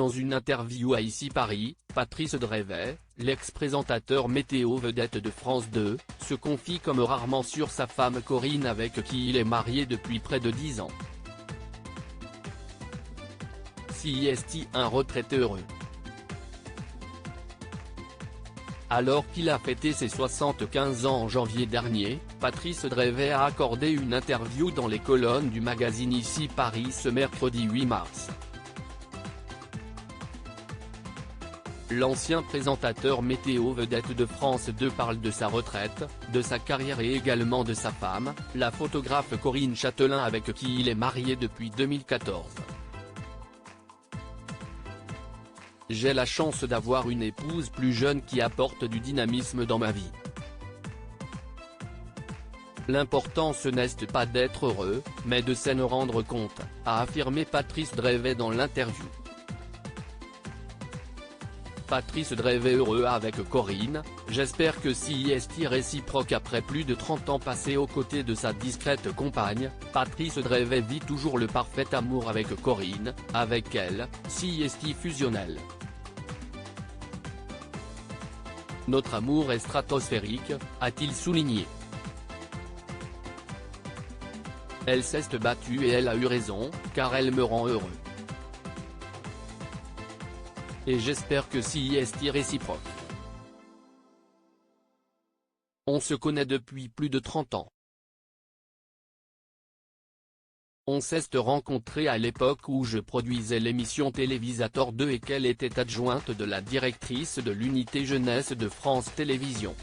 Dans une interview à Ici Paris, Patrice Drevet, l'ex-présentateur météo vedette de France 2, se confie comme rarement sur sa femme Corinne avec qui il est marié depuis près de 10 ans. Si est un retraité heureux. Alors qu'il a fêté ses 75 ans en janvier dernier, Patrice Drevet a accordé une interview dans les colonnes du magazine Ici Paris ce mercredi 8 mars. L'ancien présentateur météo vedette de France 2 parle de sa retraite, de sa carrière et également de sa femme, la photographe Corinne Châtelain avec qui il est marié depuis 2014. J'ai la chance d'avoir une épouse plus jeune qui apporte du dynamisme dans ma vie. L'important ce n'est pas d'être heureux, mais de s'en rendre compte, a affirmé Patrice Drevet dans l'interview. Patrice Drevet heureux avec Corinne, j'espère que si est réciproque après plus de 30 ans passés aux côtés de sa discrète compagne, Patrice Drevet vit toujours le parfait amour avec Corinne, avec elle, si est fusionnel. Notre amour est stratosphérique, a-t-il souligné. Elle s'est battue et elle a eu raison, car elle me rend heureux. Et j'espère que si est réciproque. On se connaît depuis plus de 30 ans. On s'est rencontrés à l'époque où je produisais l'émission Télévisateur 2 et qu'elle était adjointe de la directrice de l'unité jeunesse de France Télévisions.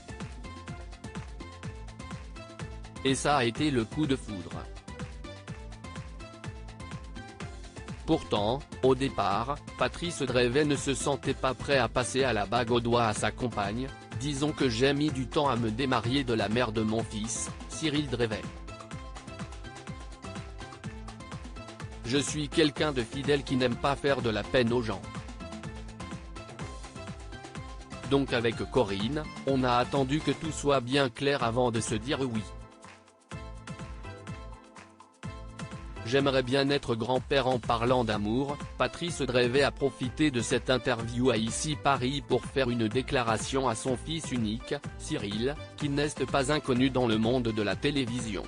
Et ça a été le coup de foudre. Pourtant, au départ, Patrice Drevet ne se sentait pas prêt à passer à la bague au doigt à sa compagne, disons que j'ai mis du temps à me démarier de la mère de mon fils, Cyril Drevet. Je suis quelqu'un de fidèle qui n'aime pas faire de la peine aux gens. Donc avec Corinne, on a attendu que tout soit bien clair avant de se dire oui. J'aimerais bien être grand-père. En parlant d'amour, Patrice Drevet a profité de cette interview à Ici Paris pour faire une déclaration à son fils unique, Cyril, qui n'est pas inconnu dans le monde de la télévision.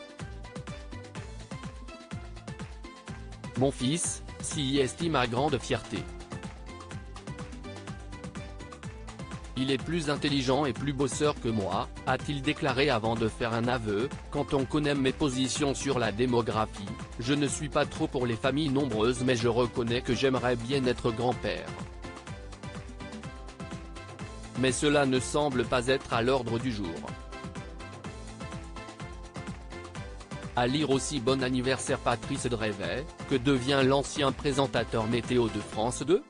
Mon fils, si est ma grande fierté. Il est plus intelligent et plus bosseur que moi, a-t-il déclaré avant de faire un aveu. Quand on connaît mes positions sur la démographie, je ne suis pas trop pour les familles nombreuses mais je reconnais que j'aimerais bien être grand-père. Mais cela ne semble pas être à l'ordre du jour. À lire aussi bon anniversaire Patrice Drevet, que devient l'ancien présentateur météo de France 2 ?